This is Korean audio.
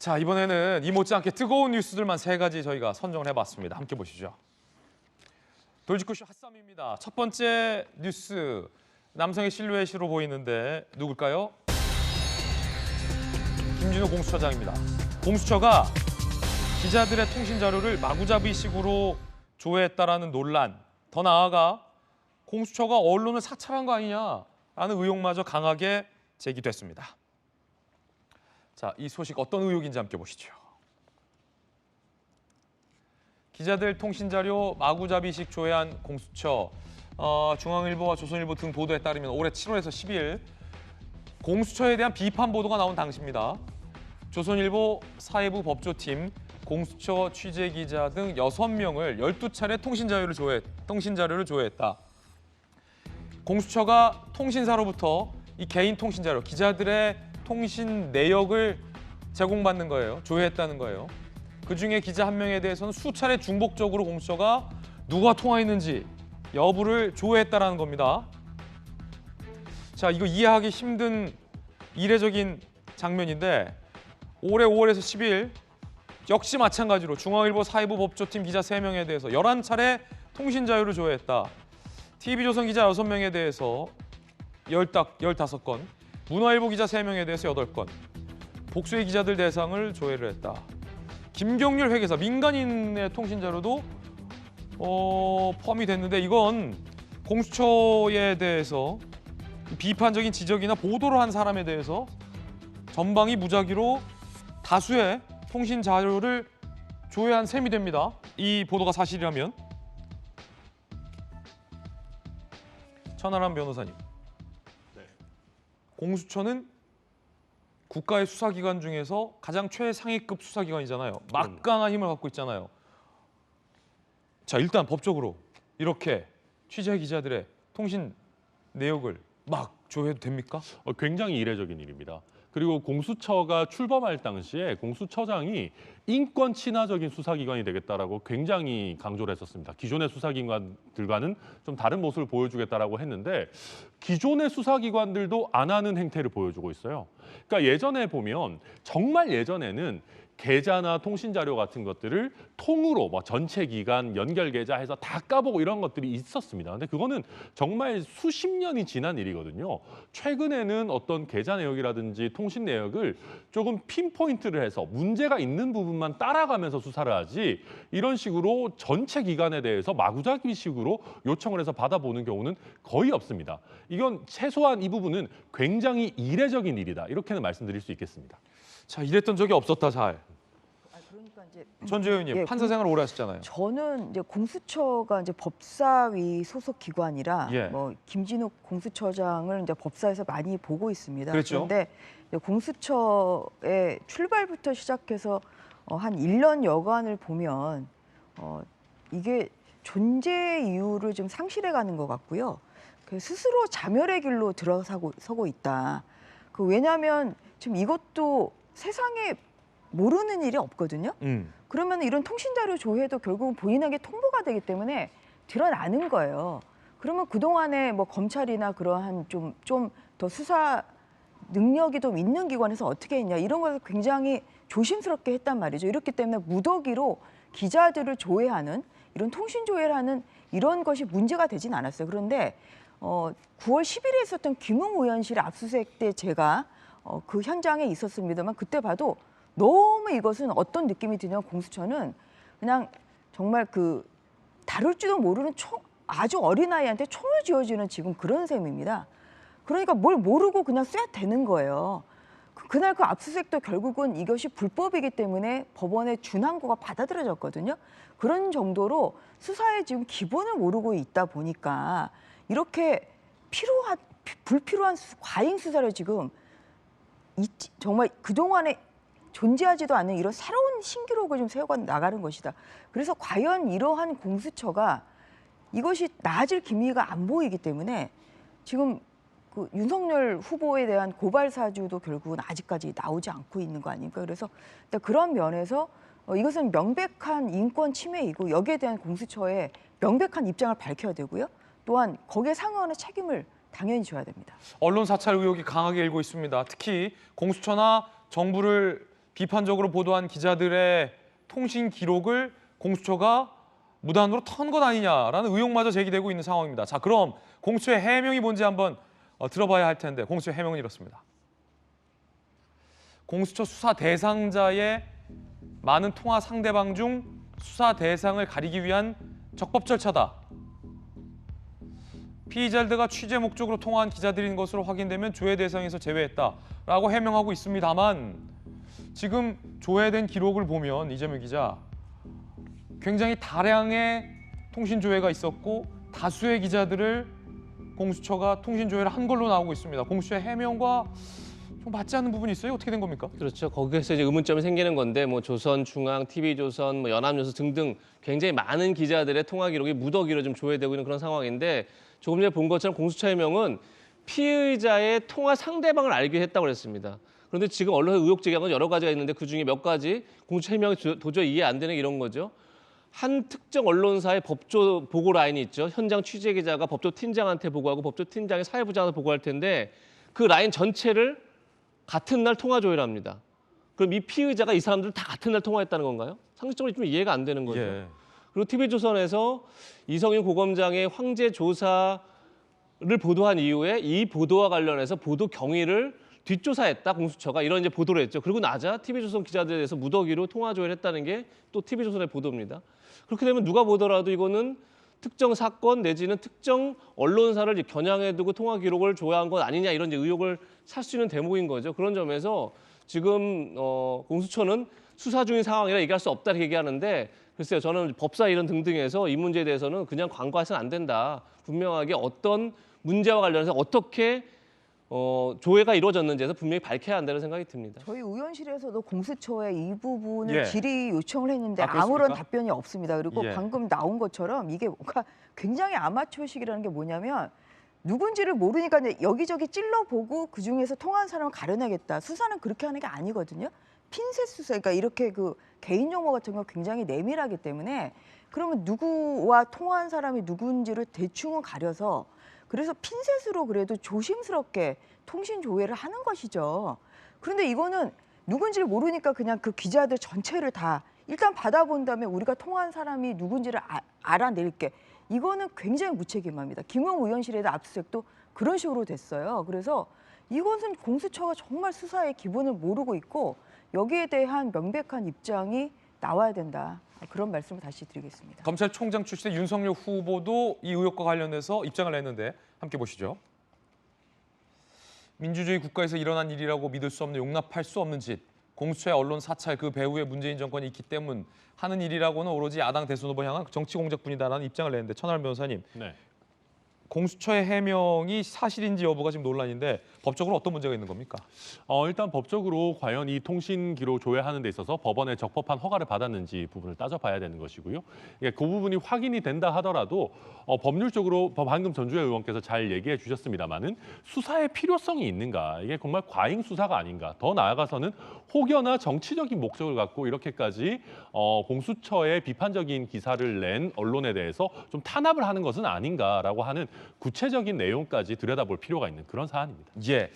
자, 이번에는 이 못지않게 뜨거운 뉴스들만 세 가지 저희가 선정을 해봤습니다. 함께 보시죠. 돌직구쇼 핫쌈입니다. 첫 번째 뉴스, 남성의 실루엣으로 보이는데 누굴까요? 김진우 공수처장입니다. 공수처가 기자들의 통신 자료를 마구잡이식으로 조회했다라는 논란, 더 나아가 공수처가 언론을 사찰한 거 아니냐라는 의혹마저 강하게 제기됐습니다. 자, 이 소식 어떤 의혹인지 함께 보시죠. 기자들 통신 자료 마구잡이식 조회한 공수처. 중앙일보와 조선일보 등 보도에 따르면 올해 7월에서 10일 공수처에 대한 비판 보도가 나온 당시입니다. 조선일보 사회부 법조팀, 공수처 취재기자 등 6명을 12차례 통신 자료를 조회했다. 공수처가 통신사로부터 이 개인 통신 자료, 기자들의 통신 내역을 제공받는 거예요. 조회했다는 거예요. 그중에 기자 한 명에 대해서는 수차례 중복적으로 공수처가 누가 통화했는지 여부를 조회했다는 겁니다. 자, 이거 이해하기 힘든 이례적인 장면인데 올해 5월에서 10일 역시 마찬가지로 중앙일보 사회부 법조팀 기자 3명에 대해서 11차례 통신 자료를 조회했다. TV조선 기자 6명에 대해서 15건, 문화일보 기자 3명에 대해서 8건, 복수의 기자들 대상을 조회를 했다. 김경률 회계사, 민간인의 통신 자료도 포함이 됐는데 이건 공수처에 대해서 비판적인 지적이나 보도를 한 사람에 대해서 전방위 무작위로 다수의 통신 자료를 조회한 셈이 됩니다. 이 보도가 사실이라면. 천하람 변호사님. 네. 공수처는 국가의 수사기관 중에서 가장 최상위급 수사기관이잖아요. 막강한 힘을 갖고 있잖아요. 자, 일단 법적으로 이렇게 취재 기자들의 통신 내역을 막 조회해도 됩니까? 굉장히 이례적인 일입니다. 그리고 공수처가 출범할 당시에 공수처장이 인권 친화적인 수사기관이 되겠다라고 굉장히 강조를 했었습니다. 기존의 수사기관들과는 좀 다른 모습을 보여주겠다라고 했는데 기존의 수사기관들도 안 하는 행태를 보여주고 있어요. 그러니까 예전에 보면 정말 예전에는 계좌나 통신 자료 같은 것들을 통으로 전체 기간 연결 계좌 해서 다 까보고 이런 것들이 있었습니다. 근데 그거는 정말 수십 년이 지난 일이거든요. 최근에는 어떤 계좌 내역이라든지 통신 내역을 조금 핀포인트를 해서 문제가 있는 부분만 따라가면서 수사를 하지 이런 식으로 전체 기간에 대해서 마구잡이식으로 요청을 해서 받아보는 경우는 거의 없습니다. 이건 최소한 이 부분은 굉장히 이례적인 일이다. 이렇게는 말씀드릴 수 있겠습니다. 자, 이랬던 적이 없었다 잘. 그러니까 이제 전주혜 의원님, 판사 생활 오래 하셨잖아요. 저는 이제 공수처가 이제 법사위 소속 기관이라 예. 뭐 김진욱 공수처장을 이제 법사에서 많이 보고 있습니다. 그렇죠. 그런데 공수처의 출발부터 시작해서 한 1년 여간을 보면 이게 존재 이유를 좀 상실해가는 것 같고요. 스스로 자멸의 길로 들어서고 있다. 왜냐하면 지금 이것도 세상에 모르는 일이 없거든요. 그러면 이런 통신자료 조회도 결국은 본인에게 통보가 되기 때문에 드러나는 거예요. 그러면 그동안에 뭐 검찰이나 그러한 좀 더 수사 능력이 좀 있는 기관에서 어떻게 했냐 이런 걸 굉장히 조심스럽게 했단 말이죠. 이렇기 때문에 무더기로 기자들을 조회하는 이런 통신 조회를 하는 이런 것이 문제가 되진 않았어요. 그런데 9월 10일에 있었던 김웅 의원실 압수수색 때 제가 그 현장에 있었습니다만 그때 봐도 너무 이것은 어떤 느낌이 드냐면 공수처는 그냥 정말 다룰 줄도 모르는 아주 어린아이한테 총을 쥐어주는 지금 그런 셈입니다. 그러니까 뭘 모르고 그냥 쏴야 되는 거예요. 그날 그 압수수색도 결국은 이것이 불법이기 때문에 법원의 준항고가 받아들여졌거든요. 그런 정도로 수사에 지금 기본을 모르고 있다 보니까 이렇게 불필요한 과잉 수사를 지금 정말 그동안에 존재하지도 않는 이런 새로운 신기록을 좀 세워 나가는 것이다. 그래서 과연 이러한 공수처가 이것이 나아질 기미가 안 보이기 때문에 지금 윤석열 후보에 대한 고발 사주도 결국은 아직까지 나오지 않고 있는 거 아닙니까? 그래서 그런 면에서 이것은 명백한 인권 침해이고 여기에 대한 공수처의 명백한 입장을 밝혀야 되고요. 또한 거기에 상응하는 책임을 당연히 져야 됩니다. 언론 사찰 의혹이 강하게 일고 있습니다. 특히 공수처나 정부를 비판적으로 보도한 기자들의 통신 기록을 공수처가 무단으로 턴 것 아니냐라는 의혹마저 제기되고 있는 상황입니다. 자, 그럼 공수처의 해명이 뭔지 한번 들어봐야 할 텐데 공수처의 해명은 이렇습니다. 공수처 수사 대상자의 많은 통화 상대방 중 수사 대상을 가리기 위한 적법 절차다. 피의자들과 취재 목적으로 통화한 기자들인 것으로 확인되면 조회 대상에서 제외했다라고 해명하고 있습니다만 지금 조회된 기록을 보면 이재명 기자 굉장히 다량의 통신 조회가 있었고 다수의 기자들을 공수처가 통신 조회를 한 걸로 나오고 있습니다. 공수처의 해명과 좀 맞지 않는 부분이 있어요? 어떻게 된 겁니까? 그렇죠. 거기에서 이제 의문점이 생기는 건데 뭐 조선중앙, TV조선, 뭐 연합뉴스 등등 굉장히 많은 기자들의 통화 기록이 무더기로 좀 조회되고 있는 그런 상황인데 조금 전에 본 것처럼 공수처 해명은 피의자의 통화 상대방을 알게 했다고 그랬습니다. 그런데 지금 언론에 의혹 제기한 건 여러 가지가 있는데 그중에 몇 가지 공수처 해명이 도저히 이해 안 되는 이런 거죠. 한 특정 언론사의 법조 보고 라인이 있죠. 현장 취재 기자가 법조 팀장한테 보고하고 법조 팀장이 사회부장한테 보고할 텐데 그 라인 전체를 같은 날 통화 조회를 합니다. 그럼 이 피의자가 이 사람들 다 같은 날 통화했다는 건가요? 상식적으로 좀 이해가 안 되는 거죠. 예. 그리고 TV조선에서 이성윤 고검장의 황제 조사를 보도한 이후에 이 보도와 관련해서 보도 경위를 뒷조사했다 공수처가 이런 이제 보도를 했죠. 그리고 나자 TV조선 기자들에 대해서 무더기로 통화 조회를 했다는 게 또 TV조선의 보도입니다. 그렇게 되면 누가 보더라도 이거는 특정 사건 내지는 특정 언론사를 이제 겨냥해 두고 통화 기록을 조회한 것 아니냐 이런 이제 의혹을 살 수 있는 대목인 거죠. 그런 점에서 지금 공수처는 수사 중인 상황이라 얘기할 수 없다 이렇게 얘기하는데 글쎄요. 저는 법사 이런 등등에서 이 문제에 대해서는 그냥 관과해서는 안 된다. 분명하게 어떤 문제와 관련해서 어떻게 조회가 이루어졌는지에서 분명히 밝혀야 한다는 생각이 듭니다. 저희 의원실에서도 공수처에 이 부분을 예. 질의 요청을 했는데 아, 그렇습니까? 아무런 답변이 없습니다. 그리고 예. 방금 나온 것처럼 이게 뭔가 굉장히 아마추어식이라는 게 뭐냐면 누군지를 모르니까 이제 여기저기 찔러보고 그중에서 통화한 사람을 가려내겠다. 수사는 그렇게 하는 게 아니거든요. 핀셋 수사, 그러니까 이렇게 그 개인 정보 같은 거 굉장히 내밀하기 때문에 그러면 누구와 통화한 사람이 누군지를 대충은 가려서 그래서 핀셋으로 그래도 조심스럽게 통신 조회를 하는 것이죠. 그런데 이거는 누군지를 모르니까 그냥 그 기자들 전체를 다 일단 받아본 다음에 우리가 통화한 사람이 누군지를 알아낼게. 이거는 굉장히 무책임합니다. 김웅 의원실에도 압수수색도 그런 식으로 됐어요. 그래서 이것은 공수처가 정말 수사의 기본을 모르고 있고 여기에 대한 명백한 입장이 나와야 된다. 그런 말씀을 다시 드리겠습니다. 검찰총장 출신의 윤석열 후보도 이 의혹과 관련해서 입장을 냈는데 함께 보시죠. 민주주의 국가에서 일어난 일이라고 믿을 수 없는 용납할 수 없는 짓. 공수처의 언론 사찰 그 배후에 문재인 정권이 있기 때문 하는 일이라고는 오로지 야당 대선 후보 향한 정치 공작뿐이다라는 입장을 냈는데 천하람 변호사님. 네. 공수처의 해명이 사실인지 여부가 지금 논란인데 법적으로 어떤 문제가 있는 겁니까? 일단 법적으로 과연 이 통신 기록 조회하는 데 있어서 법원의 적법한 허가를 받았는지 부분을 따져봐야 되는 것이고요. 그 부분이 확인이 된다 하더라도 법률적으로 방금 전주혜 의원께서 잘 얘기해 주셨습니다마는 수사의 필요성이 있는가? 이게 정말 과잉 수사가 아닌가? 더 나아가서는 혹여나 정치적인 목적을 갖고 이렇게까지 공수처의 비판적인 기사를 낸 언론에 대해서 좀 탄압을 하는 것은 아닌가라고 하는 구체적인 내용까지 들여다볼 필요가 있는 그런 사안입니다. 예.